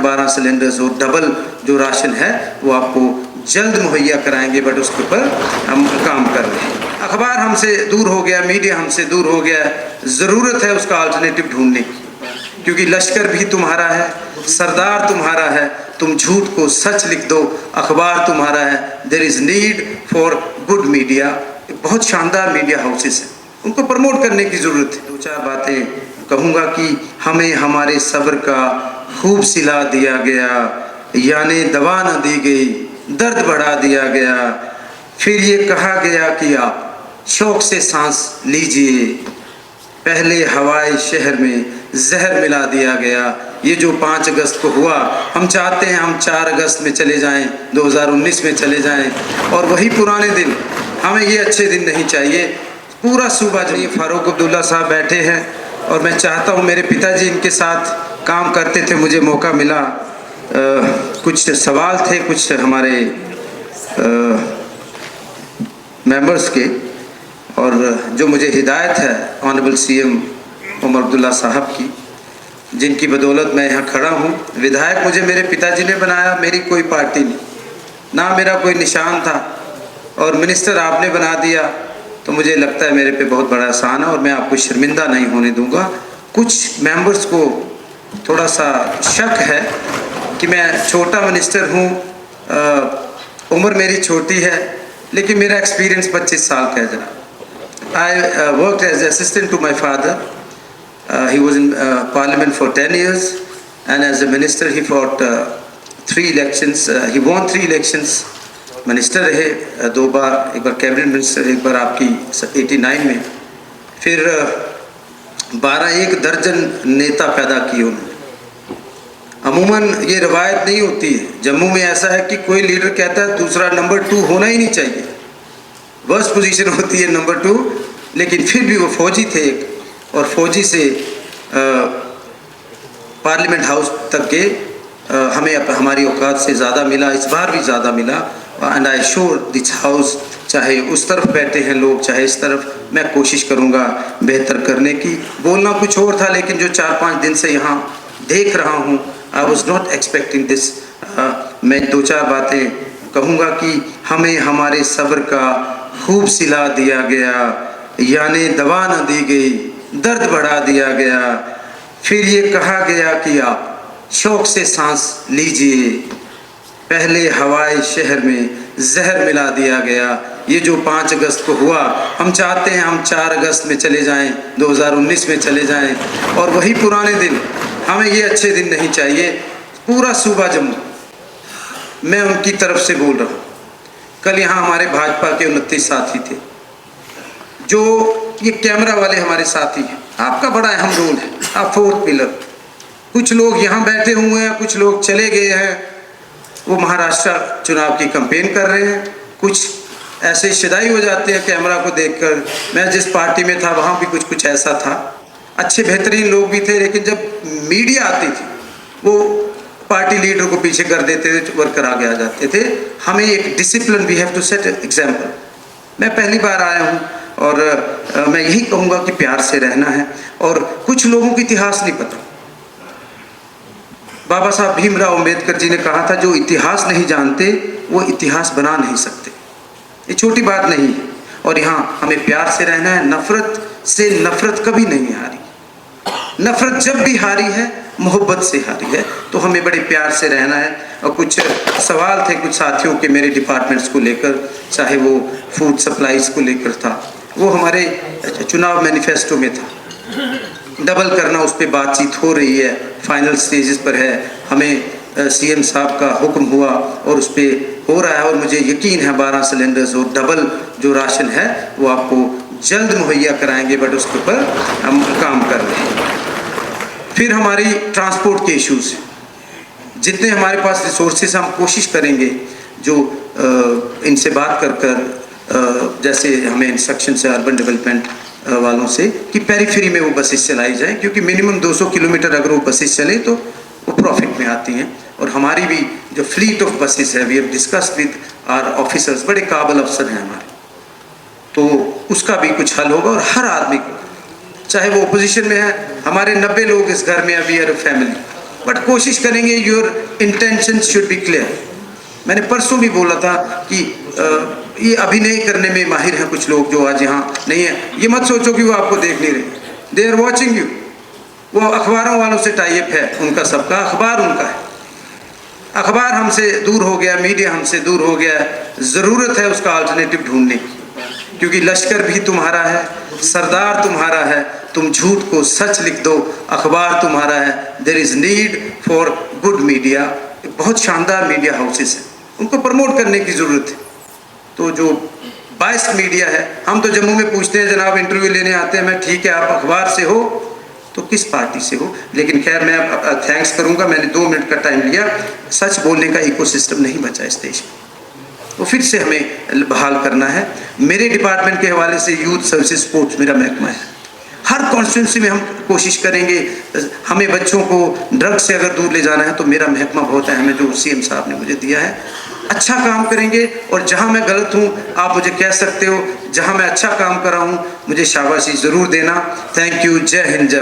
12 cylinders और double जो ration है वो आपको जल्द मुहैया कराएंगे, बट उसके ऊपर हम काम कर रहे हैं। अखबार हमसे दूर हो गया, मीडिया हमसे दूर हो गया, ज़रूरत है उसका अल्टरनेटिव ढूंढने की, क्योंकि लश्कर भी तुम्हारा है, सरदार तुम्हारा है, तुम झूठ को सच लिख दो, अखबार तुम्हारा है। There is need for good media. बहुत शानदार मीडिया हाउसेस हैं, उनको प्रमोट करने की ज़रूरत है। 2-4 बातें कहूँगा कि हमें हमारे सब्र का खूब सिला दिया गया, यानी दवा न दी गई, दर्द बढ़ा दिया गया, फिर ये कहा गया कि आप शौक़ से सांस लीजिए, पहले हवाई शहर में जहर मिला दिया गया। ये जो 5 अगस्त को हुआ, हम चाहते हैं हम 4 अगस्त में चले जाएं, 2019 में चले जाएं, और वही पुराने दिन, हमें ये अच्छे दिन नहीं चाहिए। पूरा सूबा जो ये फ़ारूक अब्दुल्ला साहब बैठे हैं, और मैं चाहता हूँ, मेरे पिताजी इनके साथ काम करते थे, मुझे मौका मिला, कुछ सवाल थे कुछ हमारे मेंबर्स के, और जो मुझे हिदायत है ऑनरेबल सीएम उमर अब्दुल्ला साहब की, जिनकी बदौलत मैं यहाँ खड़ा हूँ। विधायक मुझे मेरे पिताजी ने बनाया, मेरी कोई पार्टी नहीं, ना मेरा कोई निशान था, और मिनिस्टर आपने बना दिया, तो मुझे लगता है मेरे पे बहुत बड़ा एहसान है, और मैं आपको शर्मिंदा नहीं होने दूंगा। कुछ मेंबर्स को थोड़ा सा शक है कि मैं छोटा मिनिस्टर हूँ, उम्र मेरी छोटी है, लेकिन मेरा एक्सपीरियंस 25 साल का है जनाब। I worked as assistant to my father. He was in parliament for 10 years, and as a minister he fought 3 elections. He won 3 elections. Minister रहे 2 बार, एक बार कैबिनेट मिनिस्टर, एक बार आपकी 89 में, फिर 12-1 दर्जन नेता पैदा किए उन्होंने। अमूमन ये रवायत नहीं होती है, जम्मू में ऐसा है कि कोई लीडर कहता है दूसरा नंबर 2 होना ही नहीं चाहिए, वर्स्ट पोजीशन होती है नंबर 2, लेकिन फिर भी वो फौजी थे एक, और फौजी से पार्लियामेंट हाउस तक के हमें हमारी औकात से ज़्यादा मिला, इस बार भी ज़्यादा मिला। And I sure this house, चाहे उस तरफ बैठे हैं लोग चाहे इस तरफ, मैं कोशिश करूँगा बेहतर करने की। बोलना कुछ और था, लेकिन जो 4-5 दिन से यहाँ देख रहा हूँ, I was not expecting this. मैं 2-4 बातें कहूँगा कि हमें हमारे सब्र का खूब सिला दिया गया, यानी दवा न दी गई, दर्द बढ़ा दिया गया, फिर ये कहा गया कि आप शौक़ से सांस लीजिए, पहले हवाई शहर में जहर मिला दिया गया। ये जो 5 अगस्त को हुआ, हम चाहते हैं हम 4 अगस्त में चले जाएं, 2019 में चले जाएं, और वही पुराने दिन, हमें ये अच्छे दिन नहीं चाहिए। पूरा सूबा जम्मू, मैं उनकी तरफ से बोल रहा हूँ। कल यहाँ हमारे भाजपा के 29 साथी थे, जो ये कैमरा वाले हमारे साथी हैं, आपका बड़ा अहम रोल है, आप 4th पिलर। कुछ लोग यहाँ बैठे हुए हैं, कुछ लोग चले गए हैं, वो महाराष्ट्र चुनाव की कैंपेन कर रहे हैं, कुछ ऐसे शिदाई हो जाते हैं कैमरा को देखकर। मैं जिस पार्टी में था वहाँ भी कुछ ऐसा था, अच्छे बेहतरीन लोग भी थे, लेकिन जब मीडिया आती थी वो पार्टी लीडर को पीछे कर देते थे, वर्कर आगे आ जाते थे। हमें एक discipline, we have to set example. मैं पहली बार आया हूँ, और मैं यही कहूँगा कि प्यार से रहना है। और कुछ लोगों को इतिहास नहीं पता। बाबा साहब भीमराव अम्बेडकर जी ने कहा था, जो इतिहास नहीं जानते वो इतिहास बना नहीं सकते। ये छोटी बात नहीं है, और यहाँ हमें प्यार से रहना है। नफ़रत से नफ़रत कभी नहीं हारी, नफ़रत जब भी हारी है मोहब्बत से हारी है, तो हमें बड़े प्यार से रहना है। और कुछ सवाल थे कुछ साथियों के मेरे डिपार्टमेंट्स को लेकर, चाहे वो फूड सप्लाईज़ को लेकर था, वो हमारे चुनाव मैनिफेस्टो में था, डबल करना, उस पर बातचीत हो रही है, फाइनल स्टेजेस पर है। हमें सीएम साहब का हुक्म हुआ और उस पर हो रहा है, और मुझे यकीन है 12 सिलेंडर्स और डबल जो राशन है वो आपको जल्द मुहैया कराएंगे, बट उसके ऊपर हम काम कर रहे हैं। फिर हमारी ट्रांसपोर्ट के इश्यूज़, जितने हमारे पास रिसोर्सेज, हम कोशिश करेंगे जो इनसे बात कर जैसे हमें इंस्ट्रक्शन से अर्बन डेवलपमेंट वालों से कि पेरीफेरी में वो बसेस चलाई जाएं, क्योंकि मिनिमम 200 किलोमीटर अगर वो बसेस चले तो वो प्रॉफिट में आती हैं। और हमारी भी जो फ्लीट ऑफ बसेस है, we have discussed with our officers, बड़े काबिल अफसर हैं हमारे, तो उसका भी कुछ हल होगा। और हर आदमी को, चाहे वो ओपोजिशन में है, हमारे 90 लोग इस घर में अभी हर फैमिली, बट कोशिश करेंगे your intention should be clear. मैंने परसों भी बोला था कि ये अभिनय करने में माहिर हैं कुछ लोग जो आज यहाँ नहीं है। ये मत सोचो कि वो आपको देख नहीं रहे, दे आर वॉचिंग यू। वो अखबारों वालों से टाइप है उनका, सबका अखबार उनका है। अखबार हमसे दूर हो गया, मीडिया हमसे दूर हो गया, ज़रूरत है उसका अल्टरनेटिव ढूंढने की, क्योंकि लश्कर भी तुम्हारा है, सरदार तुम्हारा है, तुम झूठ को सच लिख दो, अखबार तुम्हारा है। There is need for good media. बहुत शानदार मीडिया हाउसेस हैं, उनको प्रमोट करने की ज़रूरत है। तो जो बायस्ड मीडिया है, हम तो जम्मू में पूछते हैं जनाब इंटरव्यू लेने आते हैं, मैं ठीक है आप अखबार से हो तो किस पार्टी से हो, लेकिन खैर मैं थैंक्स करूंगा, मैंने 2 मिनट का टाइम लिया। सच बोलने का इकोसिस्टम नहीं बचा इस देश में, तो फिर से हमें बहाल करना है। मेरे डिपार्टमेंट के हवाले से यूथ सर्विसेज स्पोर्ट्स मेरा महकमा है। हर कॉन्स्टिट्यूंसी में हम कोशिश करेंगे, हमें बच्चों को ड्रग्स से अगर दूर ले जाना है तो मेरा महकमा बहुत अहम है जो CM साहब ने मुझे दिया है। अच्छा काम करेंगे, और जहां मैं गलत हूं आप मुझे कह सकते हो, जहां मैं अच्छा काम कर रहा हूं मुझे शाबाशी ज़रूर देना। Thank you. जय हिंद, जय।